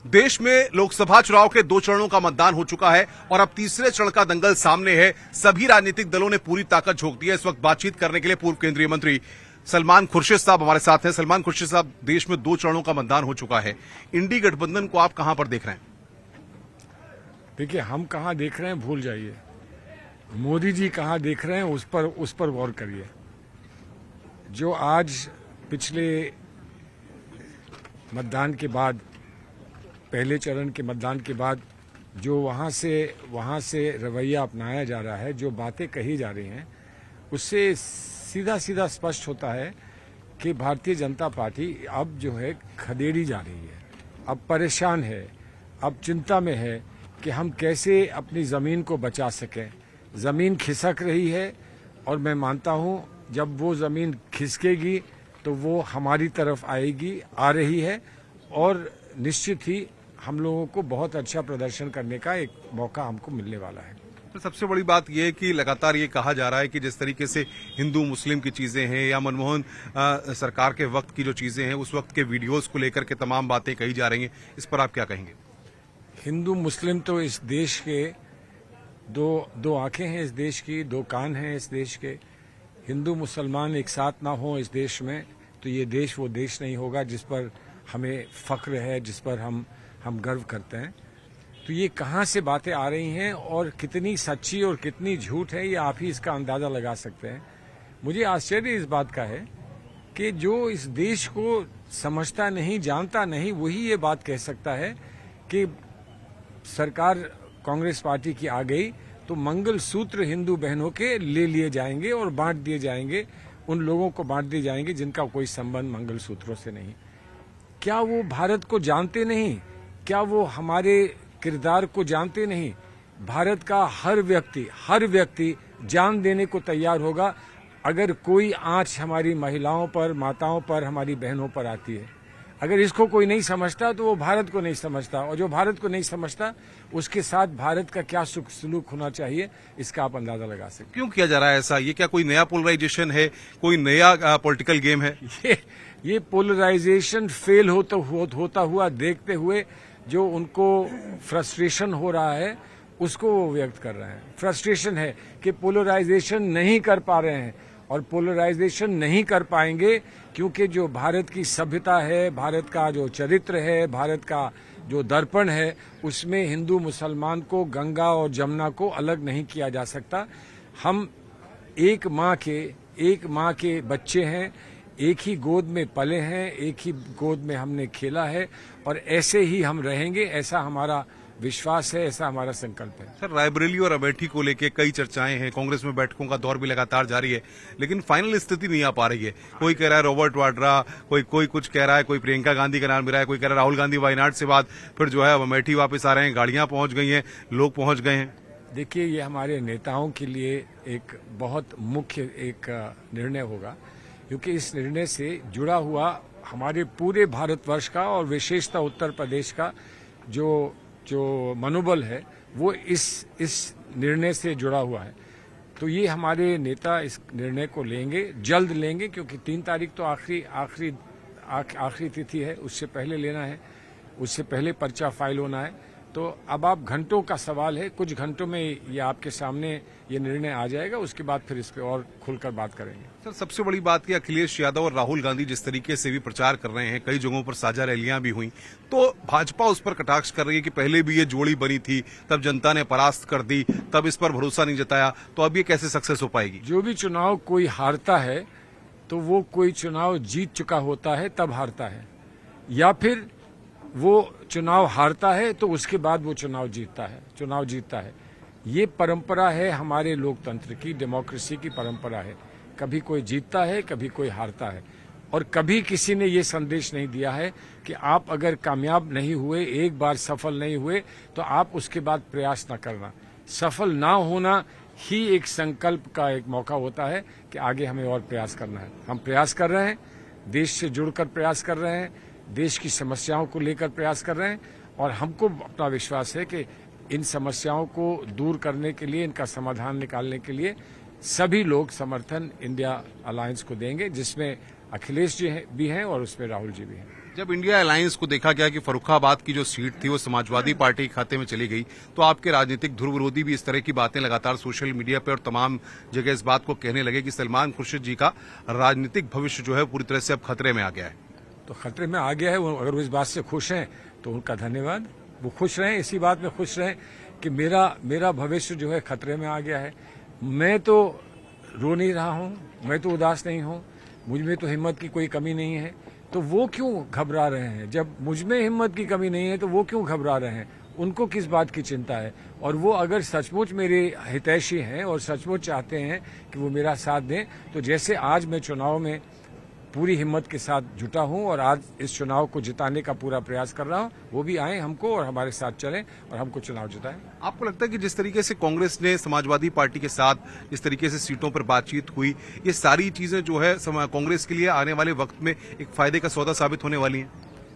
देश में लोकसभा चुनाव के 2 चरणों का मतदान हो चुका है और अब तीसरे चरण का दंगल सामने है। सभी राजनीतिक दलों ने पूरी ताकत झोंक दी है। इस वक्त बातचीत करने के लिए पूर्व केंद्रीय मंत्री सलमान खुर्शीद साहब हमारे साथ हैं। सलमान खुर्शीद साहब, देश में 2 चरणों का मतदान हो चुका है। इंडी गठबंधन को आप कहां पर देख रहे हैं? देखिए, हम कहां देख रहे हैं भूल जाइए, मोदी जी कहां देख रहे हैं उस पर गौर करिए। जो आज पिछले मतदान के बाद, पहले चरण के मतदान के बाद जो वहाँ से रवैया अपनाया जा रहा है, जो बातें कही जा रही हैं, उससे सीधा सीधा स्पष्ट होता है कि भारतीय जनता पार्टी अब जो है खदेड़ी जा रही है, अब परेशान है, अब चिंता में है कि हम कैसे अपनी ज़मीन को बचा सकें। ज़मीन खिसक रही है और मैं मानता हूँ जब वो ज़मीन खिसकेगी तो वो हमारी तरफ आएगी, आ रही है, और निश्चित ही हम लोगों को बहुत अच्छा प्रदर्शन करने का एक मौका हमको मिलने वाला है। तो सबसे बड़ी बात यह है कि लगातार ये कहा जा रहा है कि जिस तरीके से हिंदू मुस्लिम की चीजें हैं या मनमोहन सरकार के वक्त की जो चीजें हैं, उस वक्त के वीडियोस को लेकर के तमाम बातें कही जा रही हैं, इस पर आप क्या कहेंगे? हिंदू मुस्लिम तो इस देश के दो आंखें हैं, इस देश की 2 कान हैं इस देश के। हिंदू मुसलमान एक साथ ना हो इस देश में तो ये देश वो देश नहीं होगा जिस पर हमें फख्र है, जिस पर हम गर्व करते हैं। तो ये कहाँ से बातें आ रही हैं और कितनी सच्ची और कितनी झूठ है, ये आप ही इसका अंदाजा लगा सकते हैं। मुझे आश्चर्य इस बात का है कि जो इस देश को समझता नहीं, जानता नहीं, वही ये बात कह सकता है कि सरकार कांग्रेस पार्टी की आ गई तो मंगल सूत्र हिंदू बहनों के ले लिए जाएंगे और बांट दिए जाएंगे, उन लोगों को बांट दिए जाएंगे जिनका कोई संबंध मंगल सूत्रों से नहीं। क्या वो भारत को जानते नहीं? क्या वो हमारे किरदार को जानते नहीं? भारत का हर व्यक्ति जान देने को तैयार होगा अगर कोई आंच हमारी महिलाओं पर, माताओं पर, हमारी बहनों पर आती है। अगर इसको कोई नहीं समझता तो वो भारत को नहीं समझता, और जो भारत को नहीं समझता उसके साथ भारत का क्या सलूक होना चाहिए, इसका आप अंदाजा लगा सकते। क्यों किया जा रहा है ऐसा? ये क्या कोई नया पोलराइजेशन है, कोई नया पॉलिटिकल गेम है? ये पोलराइजेशन फेल होता हुआ देखते हुए जो उनको फ्रस्ट्रेशन हो रहा है उसको वो व्यक्त कर रहे हैं। फ्रस्ट्रेशन है कि पोलराइजेशन नहीं कर पा रहे हैं, और पोलराइजेशन नहीं कर पाएंगे क्योंकि जो भारत की सभ्यता है, भारत का जो चरित्र है, भारत का जो दर्पण है, उसमें हिंदू मुसलमान को, गंगा और जमुना को अलग नहीं किया जा सकता। हम एक माँ के बच्चे हैं, एक ही गोद में पले हैं, एक ही गोद में हमने खेला है, और ऐसे ही हम रहेंगे, ऐसा हमारा विश्वास है, ऐसा हमारा संकल्प है। सर, रायबरेली और अमेठी को लेके कई चर्चाएं हैं, कांग्रेस में बैठकों का दौर भी लगातार जारी है, लेकिन फाइनल स्थिति नहीं आ पा रही है। कोई कह रहा है रॉबर्ट वाड्रा, कोई कुछ कह रहा है, कोई प्रियंका गांधी का नाम ले रहा है, कोई कह रहा है राहुल गांधी वायनाड से बाद फिर जो है अमेठी वापस आ रहे हैं, गाड़ियां पहुंच गई हैं, लोग पहुंच गए हैं। देखिए, ये हमारे नेताओं के लिए एक बहुत मुख्य एक निर्णय होगा, क्योंकि इस निर्णय से जुड़ा हुआ हमारे पूरे भारतवर्ष का और विशेषतः उत्तर प्रदेश का जो मनोबल है वो इस निर्णय से जुड़ा हुआ है। तो ये हमारे नेता इस निर्णय को लेंगे, जल्द लेंगे, क्योंकि 3 तारीख तो आखिरी तिथि है, उससे पहले लेना है, उससे पहले पर्चा फाइल होना है। तो अब आप घंटों का सवाल है, कुछ घंटों में ये आपके सामने ये निर्णय आ जाएगा, उसके बाद फिर इस पे और खुलकर बात करेंगे। सर, सबसे बड़ी बात कि अखिलेश यादव और राहुल गांधी जिस तरीके से भी प्रचार कर रहे हैं, कई जगहों पर साझा रैलियां भी हुई, तो भाजपा उस पर कटाक्ष कर रही है कि पहले भी ये जोड़ी बनी थी, तब जनता ने परास्त कर दी, तब इस पर भरोसा नहीं जताया, तो अब ये कैसे सक्सेस हो पाएगी? जो भी चुनाव कोई हारता है तो वो कोई चुनाव जीत चुका होता है तब हारता है, या फिर वो चुनाव हारता है तो उसके बाद वो चुनाव जीतता है। ये परंपरा है हमारे लोकतंत्र की, डेमोक्रेसी की परंपरा है। कभी कोई जीतता है, कभी कोई हारता है, और कभी किसी ने ये संदेश नहीं दिया है कि आप अगर कामयाब नहीं हुए, एक बार सफल नहीं हुए, तो आप उसके बाद प्रयास न करना। सफल ना होना ही एक संकल्प का एक मौका होता है कि आगे हमें और प्रयास करना है। हम प्रयास कर रहे हैं, देश से जुड़कर प्रयास कर रहे हैं, देश की समस्याओं को लेकर प्रयास कर रहे हैं, और हमको अपना विश्वास है कि इन समस्याओं को दूर करने के लिए, इनका समाधान निकालने के लिए सभी लोग समर्थन इंडिया अलायंस को देंगे, जिसमें अखिलेश जी भी हैं और उसमें राहुल जी भी हैं। जब इंडिया अलायंस को देखा गया कि फर्रुखाबाद की जो सीट थी वो समाजवादी पार्टी के खाते में चली गई, तो आपके राजनीतिक ध्रुव विरोधी भी इस तरह की बातें लगातार सोशल मीडिया पे और तमाम जगह इस बात को कहने लगे कि सलमान खुर्शीद जी का राजनीतिक भविष्य जो है पूरी तरह से अब खतरे में आ गया है। तो खतरे में आ गया है, अगर वो इस बात से खुश हैं तो उनका धन्यवाद। वो खुश रहें, इसी बात में खुश रहें कि मेरा भविष्य जो है खतरे में आ गया है। मैं तो रो नहीं रहा हूं, मैं तो उदास नहीं हूं, मुझ में तो हिम्मत की कोई कमी नहीं है। तो वो क्यों घबरा रहे हैं? जब मुझ में हिम्मत की कमी नहीं है तो वो क्यों घबरा रहे हैं? उनको किस बात की चिंता है? और वो अगर सचमुच मेरे हितैषी हैं और सचमुच चाहते हैं कि वो मेरा साथ दें, तो जैसे आज मैं चुनाव में पूरी हिम्मत के साथ जुटा हूं और आज इस चुनाव को जिताने का पूरा प्रयास कर रहा हूं, वो भी आए हमको और हमारे साथ चलें और हमको चुनाव जिताएं। आपको लगता है कि जिस तरीके से कांग्रेस ने समाजवादी पार्टी के साथ जिस तरीके से सीटों पर बातचीत हुई, ये सारी चीजें जो है कांग्रेस के लिए आने वाले वक्त में एक फायदे का सौदा साबित होने वाली हैं?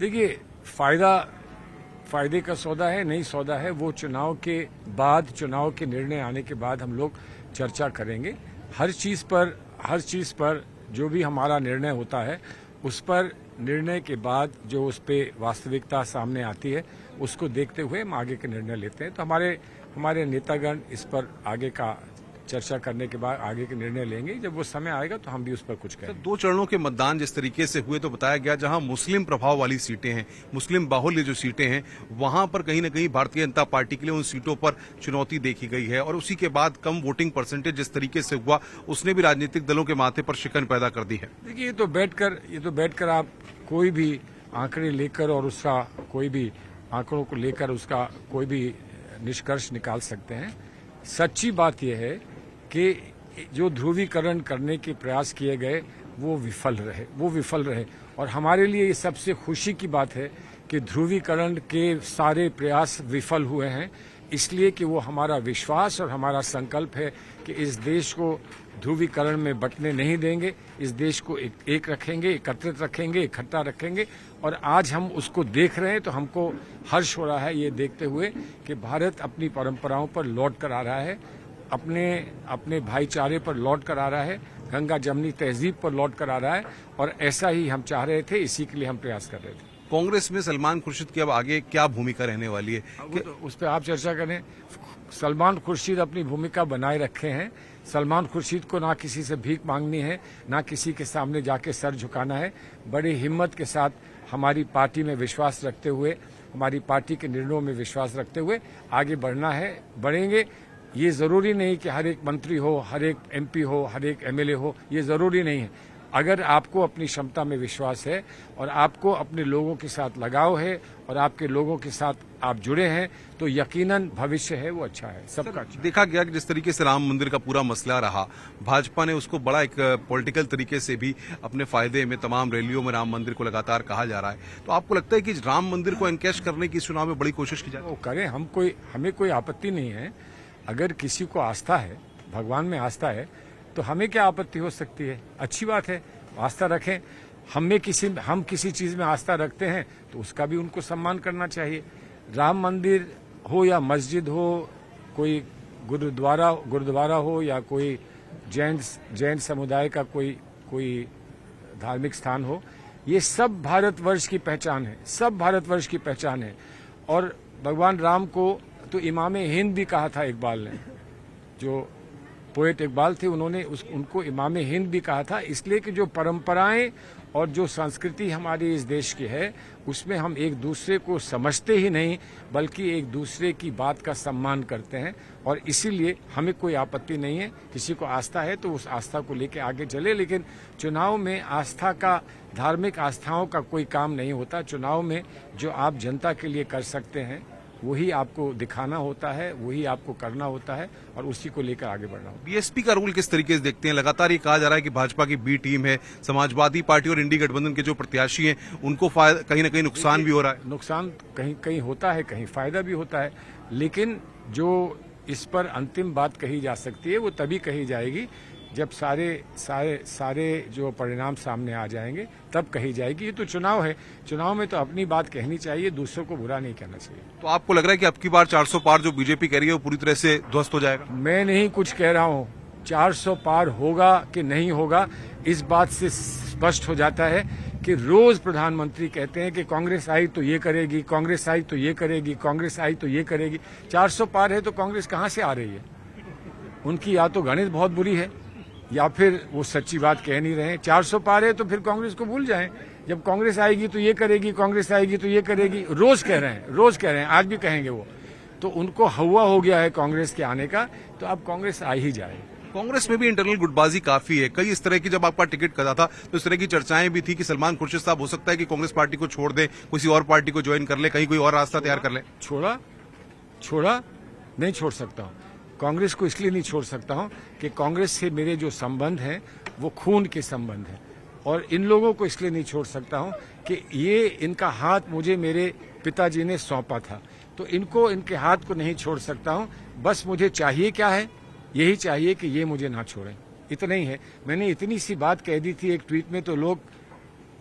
देखिए, फायदे का सौदा है, नहीं सौदा है, वो चुनाव के बाद, चुनाव के निर्णय आने के बाद हम लोग चर्चा करेंगे। हर चीज पर जो भी हमारा निर्णय होता है, उस पर निर्णय के बाद जो उस पे वास्तविकता सामने आती है, उसको देखते हुए हम आगे के निर्णय लेते हैं। तो हमारे नेतागण इस पर आगे का चर्चा करने के बाद आगे के निर्णय लेंगे। जब वो समय आएगा तो हम भी उस पर कुछ करेंगे। 2 चरणों के मतदान जिस तरीके से हुए, तो बताया गया जहां मुस्लिम प्रभाव वाली सीटें हैं, मुस्लिम बाहुल्य जो सीटें हैं, वहां पर कहीं न कहीं भारतीय जनता पार्टी के लिए उन सीटों पर चुनौती देखी गई है। और उसी के बाद कम वोटिंग परसेंटेज जिस तरीके से हुआ, उसने भी राजनीतिक दलों के माथे पर शिकन पैदा कर दी है। देखिए, ये तो बैठकर आप कोई भी आंकड़े लेकर और उसका कोई भी आंकड़ों को लेकर उसका कोई भी निष्कर्ष निकाल सकते हैं। सच्ची बात यह है कि जो ध्रुवीकरण करने के प्रयास किए गए वो विफल रहे। और हमारे लिए ये सबसे खुशी की बात है कि ध्रुवीकरण के सारे प्रयास विफल हुए हैं, इसलिए कि वो हमारा विश्वास और हमारा संकल्प है कि इस देश को ध्रुवीकरण में बंटने नहीं देंगे, इस देश को एक रखेंगे, एकत्रित रखेंगे, इकट्ठा रखेंगे। और आज हम उसको देख रहे हैं तो हमको हर्ष हो रहा है ये देखते हुए कि भारत अपनी परंपराओं पर लौट कर आ रहा है, अपने भाईचारे पर लौट कर आ रहा है, गंगा जमनी तहजीब पर लौट कर आ रहा है। और ऐसा ही हम चाह रहे थे, इसी के लिए हम प्रयास कर रहे थे। कांग्रेस में सलमान खुर्शीद की अब आगे क्या भूमिका रहने वाली है? तो उस पर आप चर्चा करें। सलमान खुर्शीद अपनी भूमिका बनाए रखे हैं। सलमान खुर्शीद को ना किसी से भीख मांगनी है, ना किसी के सामने जाके सर झुकाना है। बड़ी हिम्मत के साथ हमारी पार्टी में विश्वास रखते हुए, हमारी पार्टी के निर्णयों में विश्वास रखते हुए आगे बढ़ना है, बढ़ेंगे। ये जरूरी नहीं कि हर एक मंत्री हो, हर एक एमपी हो, हर एक एमएलए हो, ये जरूरी नहीं है। अगर आपको अपनी क्षमता में विश्वास है और आपको अपने लोगों के साथ लगाव है और आपके लोगों के साथ आप जुड़े हैं, तो यकीनन भविष्य है वो अच्छा है, सबका अच्छा। देखा गया कि जिस तरीके से राम मंदिर का पूरा मसला रहा, भाजपा ने उसको बड़ा एक पॉलिटिकल तरीके से भी अपने फायदे में तमाम रैलियों में राम मंदिर को लगातार कहा जा रहा है। तो आपको लगता है कि राम मंदिर को एनकैश करने की इस चुनाव में बड़ी कोशिश की जाए? वो करें, हमें कोई आपत्ति नहीं है। अगर किसी को आस्था है, भगवान में आस्था है, तो हमें क्या आपत्ति हो सकती है? अच्छी बात है, आस्था रखें। हम किसी चीज में आस्था रखते हैं तो उसका भी उनको सम्मान करना चाहिए। राम मंदिर हो या मस्जिद हो, कोई गुरुद्वारा हो या कोई जैन समुदाय का कोई धार्मिक स्थान हो, ये सब भारतवर्ष की पहचान है, सब भारतवर्ष की पहचान है। और भगवान राम को तो इमाम हिंद भी कहा था इकबाल ने, जो पोएट इकबाल थे, उनको इमाम हिंद भी कहा था, इसलिए कि जो परंपराएं और जो संस्कृति हमारी इस देश की है, उसमें हम एक दूसरे को समझते ही नहीं बल्कि एक दूसरे की बात का सम्मान करते हैं। और इसीलिए हमें कोई आपत्ति नहीं है। किसी को आस्था है तो उस आस्था को लेकर आगे चले, लेकिन चुनाव में आस्था का, धार्मिक आस्थाओं का कोई काम नहीं होता। चुनाव में जो आप जनता के लिए कर सकते हैं वही आपको दिखाना होता है, वही आपको करना होता है और उसी को लेकर आगे बढ़ना होता है। बीएसपी का रोल किस तरीके से देखते हैं? लगातार ये कहा जा रहा है कि भाजपा की बी टीम है, समाजवादी पार्टी और इंडी गठबंधन के जो प्रत्याशी हैं उनको कहीं न कहीं नुकसान भी हो रहा है। नुकसान कहीं कहीं होता है, कहीं फायदा भी होता है, लेकिन जो इस पर अंतिम बात कही जा सकती है वो तभी कही जाएगी जब सारे जो परिणाम सामने आ जाएंगे, तब कही जाएगी। ये तो चुनाव है, चुनाव में तो अपनी बात कहनी चाहिए, दूसरों को बुरा नहीं कहना चाहिए। तो आपको लग रहा है कि अब की बार 400 पार जो बीजेपी कह रही है वो पूरी तरह से ध्वस्त हो जाएगा? मैं नहीं कुछ कह रहा हूँ। 400 पार होगा कि नहीं होगा, इस बात से स्पष्ट हो जाता है कि रोज प्रधानमंत्री कहते हैं कि कांग्रेस आई तो ये करेगी, कांग्रेस आई तो ये करेगी, कांग्रेस आई तो ये करेगी। 400 पार है तो कांग्रेस कहां से आ रही है? उनकी या तो गणित बहुत बुरी है या फिर वो सच्ची बात कह नहीं रहे हैं। 400 पार है तो फिर कांग्रेस को भूल जाएं। जब कांग्रेस आएगी तो ये करेगी, कांग्रेस आएगी तो ये करेगी, रोज कह रहे हैं, रोज कह रहे हैं, आज भी कहेंगे वो। तो उनको हवा हो गया है कांग्रेस के आने का, तो अब कांग्रेस आ ही जाए। कांग्रेस में भी इंटरनल गुटबाजी काफी है। कई इस तरह की, जब आपका टिकट कटा था तो इस तरह की चर्चाएं भी थी कि सलमान खुर्शीद साहब हो सकता है कि कांग्रेस पार्टी को छोड़ दें, किसी और पार्टी को ज्वाइन कर ले, कहीं कोई और रास्ता तैयार कर ले। छोड़ा नहीं छोड़ सकता हूं। कांग्रेस को इसलिए नहीं छोड़ सकता हूं कि कांग्रेस से मेरे जो संबंध हैं वो खून के संबंध हैं, और इन लोगों को इसलिए नहीं छोड़ सकता हूं कि ये इनका हाथ मुझे मेरे पिताजी ने सौंपा था, तो इनको, इनके हाथ को नहीं छोड़ सकता हूं। बस मुझे चाहिए क्या है? यही चाहिए कि ये मुझे ना छोड़ें, इतना ही है। मैंने इतनी सी बात कह दी थी एक ट्वीट में, तो लोग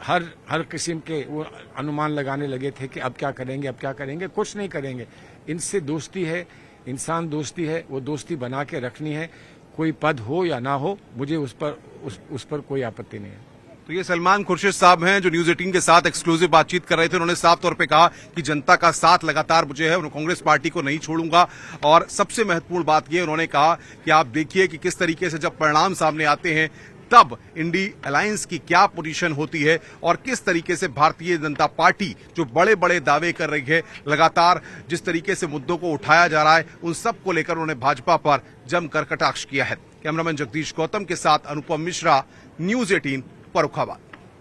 हर किस्म के वो अनुमान लगाने लगे थे कि अब क्या करेंगे, अब क्या करेंगे। कुछ नहीं करेंगे। इनसे दोस्ती है, इंसान दोस्ती है, वो दोस्ती बना के रखनी है। कोई पद हो या ना हो, मुझे उस पर कोई आपत्ति नहीं है। तो ये सलमान खुर्शीद साहब हैं जो न्यूज 18 के साथ एक्सक्लूसिव बातचीत कर रहे थे। उन्होंने साफ तौर पे कहा कि जनता का साथ लगातार मुझे है, उन्होंने कांग्रेस पार्टी को नहीं छोड़ूंगा। और सबसे महत्वपूर्ण बात ये उन्होंने कहा कि आप देखिए कि किस तरीके से जब परिणाम सामने आते हैं तब इंडी अलायंस की क्या पोजीशन होती है और किस तरीके से भारतीय जनता पार्टी जो बड़े बड़े दावे कर रही है, लगातार जिस तरीके से मुद्दों को उठाया जा रहा है, उन सब को लेकर उन्होंने भाजपा पर जमकर कटाक्ष किया है। कैमरामैन जगदीश गौतम के साथ अनुपम मिश्रा, न्यूज 18 फर्रुखाबाद।